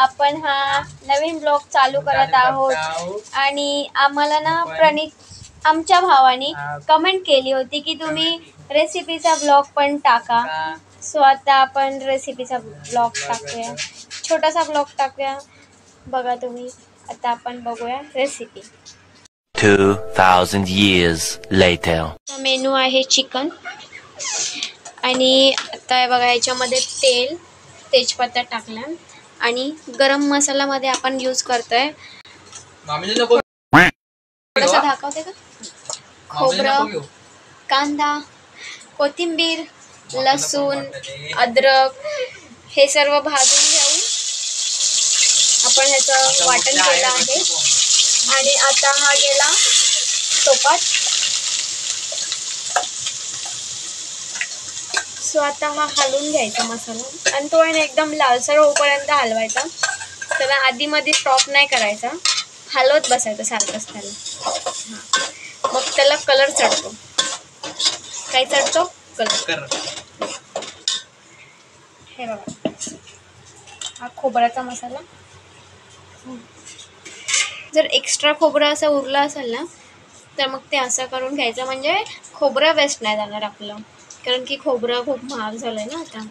आपण हा नवीन ब्लॉग चालू करत आहोत आणि आम्हाला ना प्रणित आमच्या भावाने कमेंट केली होती की तुम्ही रेसिपीचा ब्लॉग पण टाका. सो आता आपण रेसिपीचा ब्लॉग टाकूया, छोटासा ब्लॉग टाकूया. बघा तुम्ही, आता आपण बघूया रेसिपी. 2000 years later. मेनू आहे चिकन आणि आता बघा याच्यामध्ये तेल, तेजपत्ता टाकला आणि गरम मसाल्यामध्ये आपण यूज करतोय. थोडंसं दाखवते का? खोबरं, कांदा, कोथिंबीर, लसूण, अद्रक हे सर्व भाजून घेऊन आपण ह्याचं वाटण केलं आहे आणि आता हा गेला टोपात. सो आता हा हलवून घ्यायचा मसाला आणि तो आहे ना एकदम लालसर होईपर्यंत हलवायचा. त्याला आधीमध्ये स्टॉप नाही करायचा, हलवत बसायचं सारखंच त्याला. हां, मग त्याला कलर चढतो. काय चढतो? कलर. हे बघा, हा खोबऱ्याचा मसाला. जर एक्स्ट्रा खोबरं असं उरलं असेल ना तर मग ते असं करून घ्यायचं, म्हणजे खोबरं वेस्ट नाही जाणार आपलं. कारण की खोबरं खूप महाग झालंय ना आता.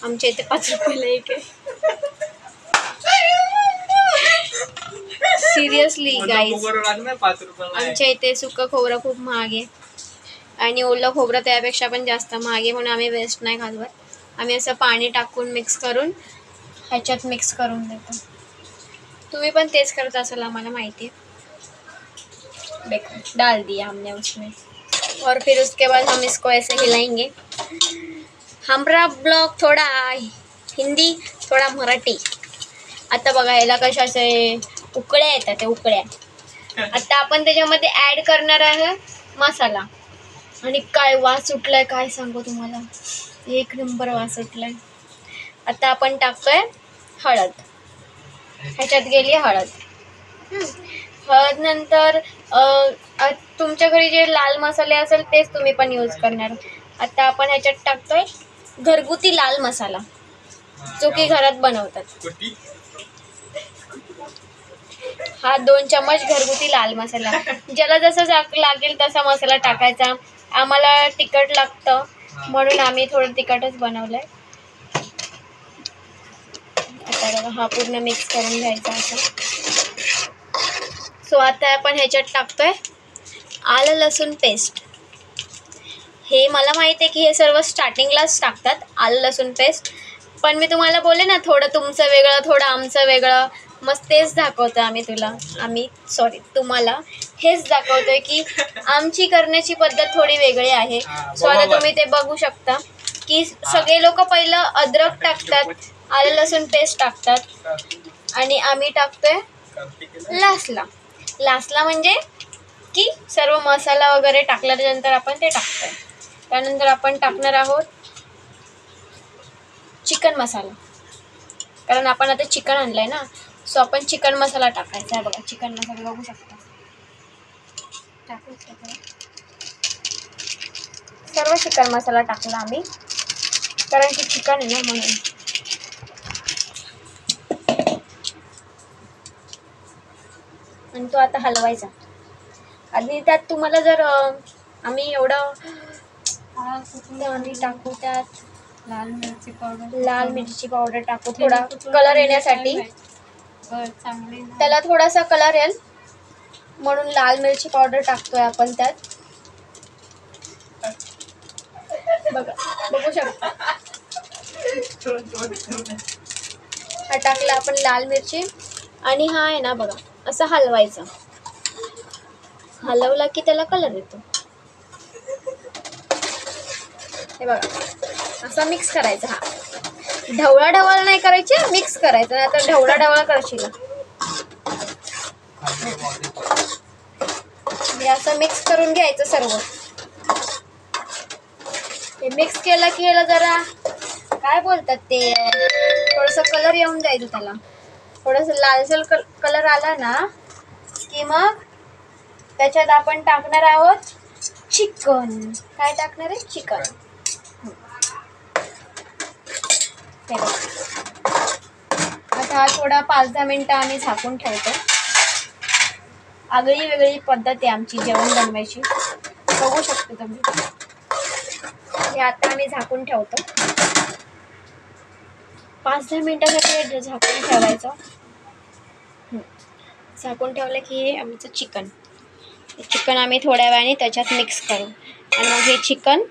आमच्या इथे 5 रुपयाला एक आहे. सिरियसली गाईज, आमच्या इथे सुकं खोबरं खूप महाग आहे आणि ओलं खोबरं त्यापेक्षा पण जास्त महाग आहे. म्हणून आम्ही वेस्ट नाही घालवत. आम्ही असं पाणी टाकून मिक्स करून ह्याच्यात मिक्स करून देतो. तुम्ही पण तेच करत असाल, आम्हाला माहिती है. देखो डाल दिया हमने उसमें और फिर उसके बाद हम इसको ऐसे हिलाएंगे. हमारा ब्लॉग थोड़ा हिंदी थोड़ा मराठी. आता बघा याला कशाचे उकळ्या येतात, ते उकळ्या. आता आपण त्याच्यामध्ये ॲड करणार आहे मसाला आणि काय वास सुटलाय काय सांगू तुम्हाला, एक नंबर वास सुटलाय. आता आपण टाकतोय हळद. ह्याच्यात गेली हळद. हळद नंतर तुमच्या घरी जे लाल मसाले असेल तेच तुम्ही पण यूज करणार. आता आपण ह्याच्यात टाकतोय घरगुती लाल मसाला, जो की घरात बनवतात. हा 2 चम्मच घरगुती लाल मसाला. ज्याला जसं लागेल तसा मसाला टाकायचा. आम्हाला तिखट लागतं म्हणून आम्ही थोडं तिखटच बनवलंय. आता बघा हा पूर्ण मिक्स करून घ्यायचा असं. सो आता आपण ह्याच्यात टाकतोय आलं लसूण पेस्ट. हे मला माहिती आहे की हे सर्व स्टार्टिंगलाच टाकतात, आलं लसूण पेस्ट. पण मी तुम्हाला बोलले ना, थोडं तुमचं वेगळं थोडं आमचं वेगळं. मग तेच दाखवतो तुम्हाला हेच दाखवतोय की आमची करण्याची पद्धत थोडी वेगळी आहे. सो आता तुम्ही ते बघू शकता की सगळे लोक पहिलं अद्रक टाकतात, आलं लसूण पेस्ट टाकतात आणि आम्ही टाकतोय लास्टला म्हणजे की सर्व मसाला वगैरे टाकल्यानंतर आपण ते टाकतोय. त्यानंतर आपण टाकणार आहोत चिकन मसाला, कारण आपण आता चिकन आणलंय ना. सो आपण चिकन मसाला टाकायचा आहे. बघा चिकन मसाला बघू शकता. सर्व चिकन मसाला टाकला आम्ही, कारण की चिकन आहे ना म्हणून. आणि तो आता हलवायचा. आणि त्यात तुम्हाला जर आम्ही एवढं आम्ही टाकू त्यात लाल मिरची पावडर टाकू थोडा कलर येण्यासाठी. त्याला थोडासा कलर येईल म्हणून लाल मिरची पावडर टाकतोय आपण त्यात. बघू शकता. हा टाकला आपण लाल मिरची आणि हा आहे ना बघा असं हलवायचा. हलवला की त्याला कलर येतो. हे बघा असं मिक्स करायचं. हा ढवळा नाही करायचे, मिक्स करायचं. आता ढवळा करशील. हे असं मिक्स करून घ्यायचं सर्व. हे मिक्स केलं की याला जरा काय बोलतात ते थोडंसं कलर येऊन द्यायचं त्याला. थोडंसं लालसर कलर आला ना की मग त्याच्यात आपण टाकणार आहोत चिकन. काय टाकणार आहे? चिकन. आता आता थोडा 5-10 मिनटं आम्ही झाकून ठेवतो. आगळी वेगळी पद्धत आहे आमची जेवण बनवायची, बघू शकतो तुम्ही. हे आता आम्ही झाकून ठेवतो. 5-10 मिनटासाठी झाकून ठेवायचं. झाकून ठेवलं की आमचं चिकन आम्ही थोड्या वेळाने त्याच्यात मिक्स करू आणि मग हे चिकन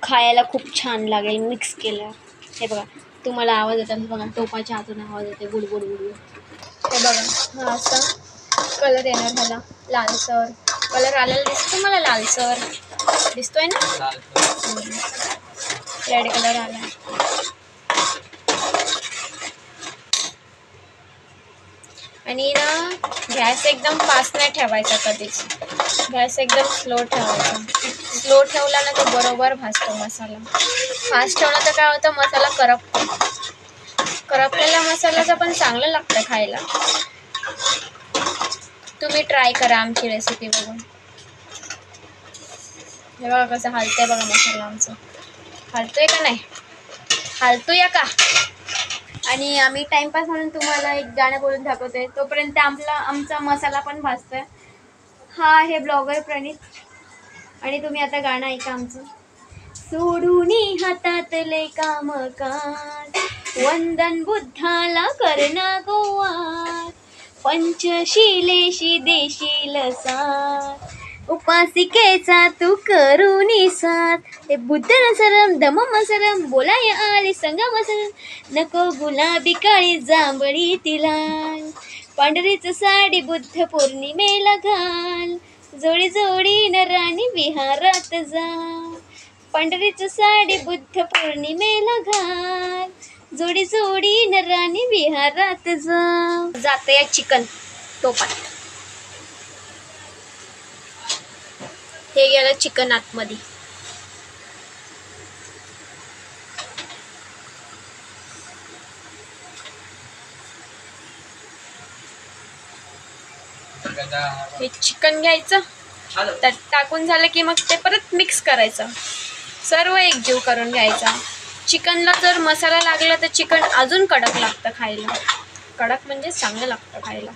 खायला खूप छान लागेल मिक्स केलं. हे बघा, तुम्हाला आवाज येतात बघा, टोपाच्या हातून आवाज येते गुडगुड गुडगुड. हे बघा, हा असा कलर येणार ह्याला, लालसर कलर आलेला दिसतो मला, लालसर दिसतोय ना, रेड कलर आला. आणि ना गॅस एकदम फास्ट नाही ठेवायचा कधीच, गॅस एकदम स्लो ठेवायचा. स्लो ठेवला ना तो बरोबर भाजतो मसाला. फास्ट ठेवला तर काय होतं, मसाला करपलेला मसाल्याचं पण चांगलं लागतं खायला. तुम्ही ट्राय करा आमची रेसिपी बघून. हे बघा कसं हलतंय बघा मसाला आमचं. हलतोय का नाही, हलतोय का. आणि आम्ही टाइमपास म्हणून तुम्हाला एक गाणं बोलून दाखवतोय, तोपर्यंत आमचा मसाला पण भाजतोय. हा आहे ब्लॉगर प्रणित, आणि तुम्ही आता गाणं ऐका आमचं. सोडूनी हातातले कामकाज, वंदन बुद्धाला करना गोवाद, पंचशिलेशी देशील साथ, उपासिकेचा तू करुनी साथ. ते बुद्ध नसरम धम्म सरम बोलाय आली संगम सरम, नको गुलाबी काळी जांभळी तिला, पांढरीच साडी बुद्ध पौर्णिमेला घाल, जोडी जोडी नराणी विहारात जा, पांढरीच साडी बुद्ध पौर्णिमेला घाल, जोडी जोडी नराणी विहारात जा. जाते या चिकन टोपात. हे गेलं चिकन आतमध्ये. हे चिकन घ्यायचं, त्यात टाकून झालं की मग ते परत मिक्स करायचं, सर्व एकजीव करून घ्यायचा. चिकनला जर मसाला लागला तर चिकन अजून कडक लागतं खायला. कडक म्हणजे चांगलं लागतं खायला.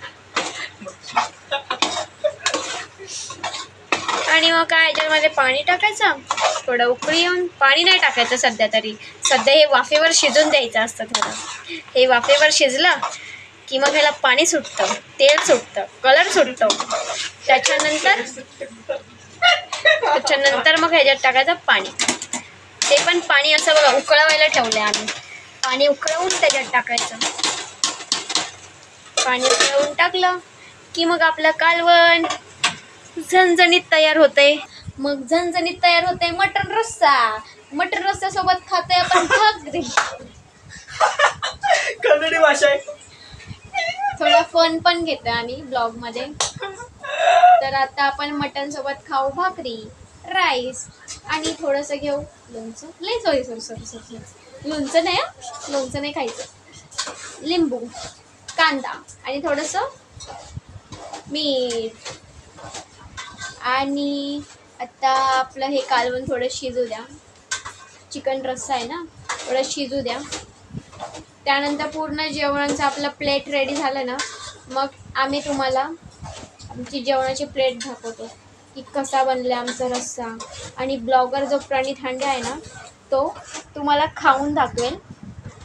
आणि मग काय, याच्यामध्ये पाणी टाकायचं, थोडं उकळी येऊन. पाणी नाही टाकायचं सध्या तरी, सध्या हे वाफेवर शिजून द्यायचं असतं थोडं. हे वाफेवर शिजलं की मग ह्याला पाणी सुटतं, तेल सुटतं, कलर सुटतो. त्याच्यानंतर मग ह्याच्यात टाकायचं पाणी. ते पण पाणी असं बघा उकळवायला ठेवलं आहे आम्ही. पाणी उकळवून त्याच्यात टाकायचं. पाणी उकळवून टाकलं की मग आपलं कालवण झणझणीत तयार होते. मग झणझणीत तयार होते मटण रस्सा. मटण रस्सा सोबत खातोय आपण भाकरी. कन्नडी भाषा आहे. थोडा फन पण घेतोय आम्ही ब्लॉग मध्ये. तर आता आपण मटण सोबत खाऊ भाकरी, राईस आणि थोडंसं घेऊ लोणचं. सॉरी लोणचं नाही खायचं. लिंबू, कांदा आणि थोडंसं मीठ. आणि आता आपलं हे कालवण थोडं शिजू द्या. चिकन रस्सा आहे ना, थोडं शिजू द्या. त्यानंतर पूर्ण जेवणाचं आपलं प्लेट रेडी झालं ना, मग आम्ही तुम्हाला आमची जेवणाची प्लेट दाखवतो की कसा बनला आमचा रस्सा. आणि ब्लॉगर जो प्रणित हांडे आहे ना, तो तुम्हाला खाऊन दाखवेल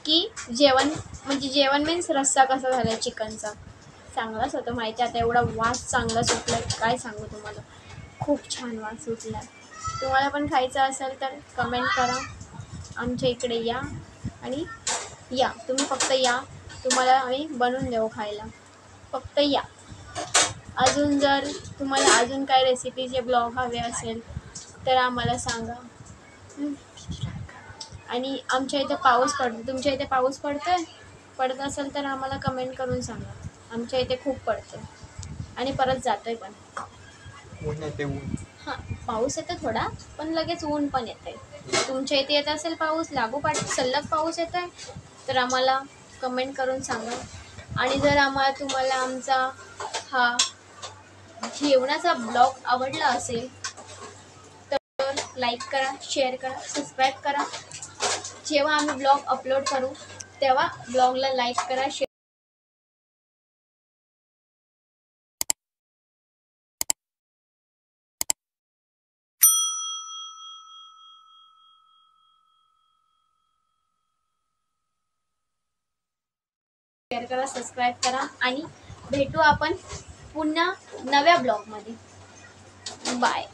की जेवण मीन्स रस्सा कसा झाला चिकनचा. चांगलाच होतं माहिती. आता एवढा वास चांगला सुटला काय सांगू तुम्हाला, खूप छान वास सुटला. तुम्हाला पण खायचं असेल तर कमेंट करा, आमच्या इकडे या आणि तुम्ही फक्त या, तुम्हाला आम्ही बनवून देऊ खायला. फक्त या. अजून जर तुम्हाला अजून काय रेसिपीचे ब्लॉग हवे असेल तर आम्हाला सांगा. आणि आमच्या इथे पाऊस पडतो, तुमच्या इथे पाऊस पडत असेल तर आम्हाला कमेंट करून सांगा. आमच्या इथे खूप पडतो आणि परत जातोय पण. हां, पाऊस येतो थोडा, पण लगेच ऊन पण येते. तुमच्या इथे येत असेल पाऊस, लागोपाठ सलग पाऊस येत आहे तर आम्हाला कमेंट करून सांगा. आणि जर तुम्हाला आमचा हा जेवणाचा ब्लॉग आवडला असेल तर लाईक करा, शेअर करा, सबस्क्राईब करा. जेव्हा आम्ही ब्लॉग अपलोड करू तेव्हा ब्लॉगला लाईक करा, शेअर करा, सबस्क्राईब करा आणि भेटू आपण पुन्हा नव्या ब्लॉगमध्ये. बाय.